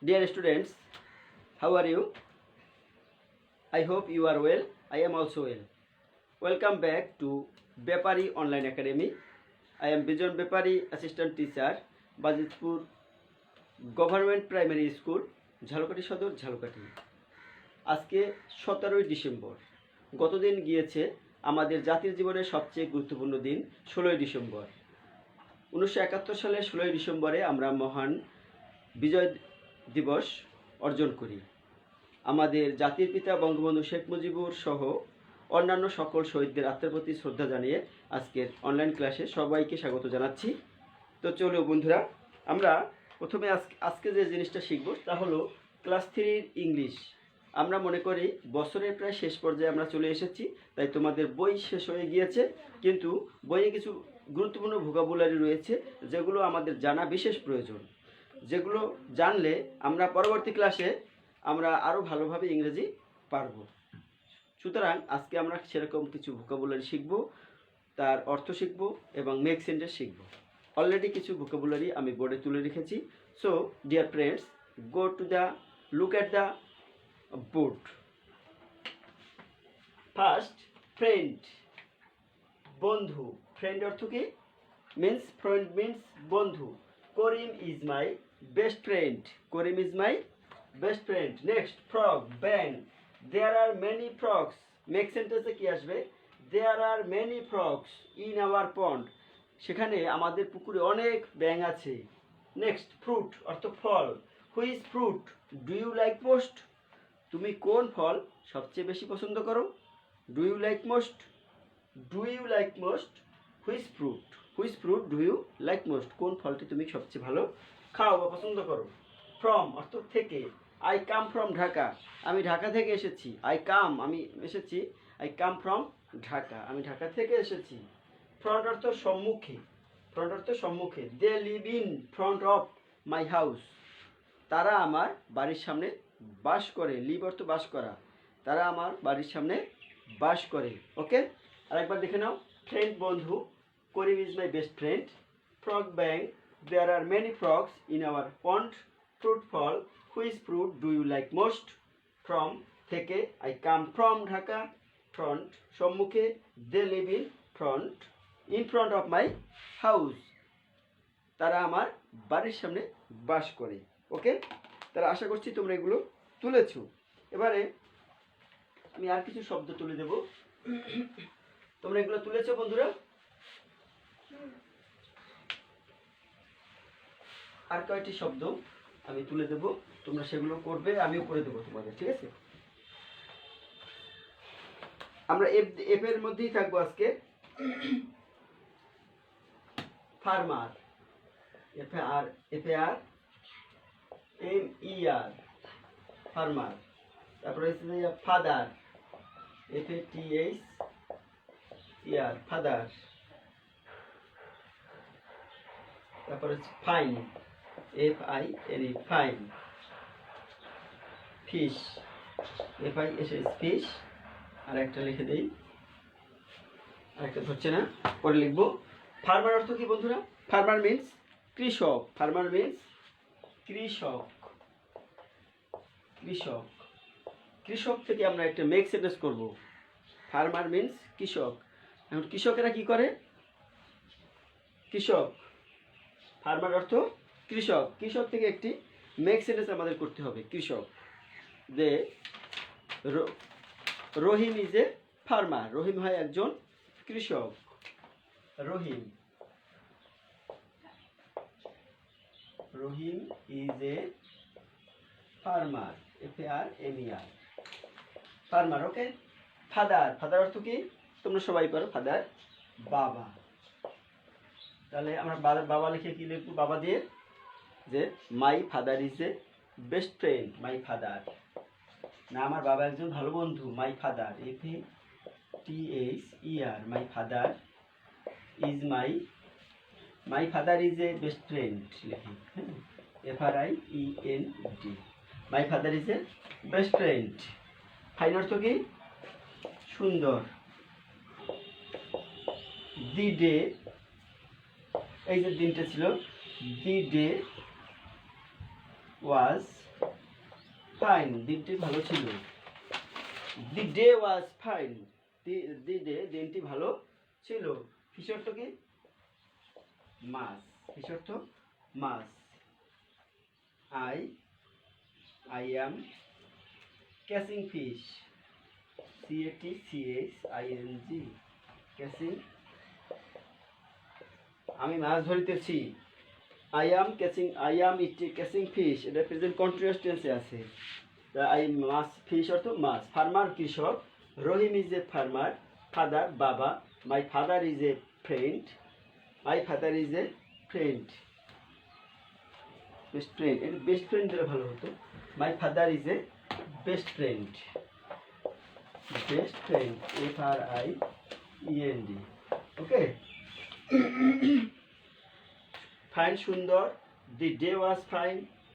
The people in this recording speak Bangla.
Dear students, how are you? I hope you are well. I am also well. Welcome back to Bepari Online Academy. I am Bijon Bepari, Assistant Teacher, Bajitpur Government Primary School, Jhalakathi সদর ঝালকাঠি। আজকে 17ই ডিসেম্বর। গতদিন গিয়েছে আমাদের জাতির জীবনের সবচেয়ে গুরুত্বপূর্ণ দিন 16ই ডিসেম্বর। 1971 সালের 16ই ডিসেম্বরে আমরা মহান বিজয় দিবস অর্জন করি। আমাদের জাতির পিতা বঙ্গবন্ধু শেখ মুজিবুর সহ অন্যান্য সকল শহীদদের আত্মার প্রতি শ্রদ্ধা জানিয়ে আজকের অনলাইন ক্লাসে সবাইকে স্বাগত জানাচ্ছি। তো চলো বন্ধুরা, আমরা প্রথমে আজকে যে জিনিসটা শিখব তা হলো ক্লাস 3 ইংলিশ। আমরা মনে করি বছরের প্রায় শেষ পর্যায়ে আমরা চলে এসেছি, তাই তোমাদের বই শেষ হয়ে গিয়েছে, কিন্তু বইয়ে কিছু গুরুত্বপূর্ণ ভোকাবুলারি রয়েছে যেগুলো আমাদের জানা বিশেষ প্রয়োজন, যেগুলো জানলে আমরা পরবর্তী ক্লাসে আমরা আরও ভালোভাবে ইংরেজি পারব। সুতরাং আজকে আমরা সেরকম কিছু ভোকাবুলারি শিখব, তার অর্থ শিখব এবং মেক সেন্টেন্স শিখব। অলরেডি কিছু ভোকাবুলারি আমি বোর্ডে তুলে রেখেছি। So dear friends, go to the look at the board. First, friend, বন্ধু। ফ্রেন্ড অর্থ কি? ফ্রেন্ড মিন্স বন্ধু। Karim is my best friend. Karim is my best friend. Next, frog, ব্যাং। There are many frogs. Make সেন্টেন্সে কি আসবে? There are many frogs in our pond. সেখানে আমাদের পুকুরে অনেক ব্যাঙ আছে। নেক্সট, ফ্রুট অর্থ ফল। Which fruit do you like most? তুমি কোন ফল সবচেয়ে বেশি পছন্দ করো? Do you like most? Do you like most which fruit? Which fruit do you like most? কোন ফলটি তুমি সবচেয়ে ভালো খাও বা পছন্দ করো? ফ্রম অর্থ থেকে। I come from Dhaka. আমি ঢাকা থেকে এসেছি। আমি এসেছি। I come from Dhaka. আমি ঢাকা থেকে এসেছি। ফ্রন্ট অর্থ সম্মুখে। ফ্রন্ট অর্থ সম্মুখে। They live in front of my house. তারা আমার বাড়ির সামনে বাস করে। লিভ অর্থ বাস করা। তারা আমার বাড়ির সামনে বাস করে। ওকে, আরেকবার দেখে নাও। ফ্রেন্ড বন্ধু। Karim is my best friend. Frog ব্যাং। There are many frogs in our pond. Fruit ফল। Which fruit do you like most? From থেকে। I come from Dhaka. Front সম্মুখে। They live in front of my house. তারা আমার বাড়ির সামনে বাস করে। ওকে, তারা আশা করছি তোমরা এগুলো তুলেছ। এবারে আমি আর কিছু শব্দ তুলে দেব। তোমরা এগুলো তুলেছো বন্ধুরা? আর কয়েকটি শব্দ আমি তুলে দেব, তোমরা সেগুলো করবে, আমিও করে দেবো তোমাদের, ঠিক আছে? আমরা এফ এর মধ্যেই থাকবো আজকে। Farmer, F A R M E R, farmer. তারপরে হচ্ছে ফাদার, এফ-এ-টি-এইচ-ই-আর, ফাদার। তারপরে হচ্ছে fine, F I N E, fine. Fish, F I S S, fish. আর একটা লিখে দেই, আরেকটা ধরছে না, পরে লিখবো। ফার্মার অর্থ কি বন্ধুরা? ফার্মার মিন্স কৃষক। ফার্মার মিন্স কৃষক। কৃষক, কৃষক থেকে আমরা একটা মেক সেন্টেন্স করব। ফার্মার মিন্স কৃষক। এখন কৃষকেরা কি করে? কৃষক, ফার্মার অর্থ কৃষক। কৃষক থেকে একটি মেক সেন্টেন্স আমাদের করতে হবে। কৃষক। দে রহিম ইজ এ ফার্মার। রহিম হয় একজন কৃষক। Rahim, Rahim is a farmer, F A R M E R, farmer. Okay, father, father অর্থ কি? তোমরা সবাই পারো, ফাদার বাবা। তাহলে আমরা বাবা লিখে কি লিখবো? বাবা দিয়ে যে my father is a best friend. My father, না আমার বাবা একজন ভালো বন্ধু। My father, F A T H E R, my father is my father is a best friend লিখি, F R I E N D, my father is a best friend. Fine অর্থ কি? সুন্দর। দি ডে, এই যে দিনটা ছিল, দি ডে ওয়াজ ফাইন, দিনটি ভালো ছিল। The day was fine, the day, দিনটি ভালো ছিল। ফিশ অর্থ কি? মাছ। ফিশ অর্থ মাছ। I am catching fish, CATCHING, catching, আমি মাছ ধরিতেছি। আই অ্যাম ক্যাচিং ফিশ, এটা প্রেজেন্ট কন্টিনিউয়াস টেন্সে আছে। আই মাছ, ফিশ অর্থ মাছ। ফার্মার কৃষক, Rahim is a farmer, father বাবা, my father is a friend, my father is a friend, best friend, এটা বেস্ট ফ্রেন্ড দিলে ভালো হতো। মাই father is a best friend, best friend, FRIEND, okay. Fine সুন্দর, দি ডে ওয়াজ ফাইন,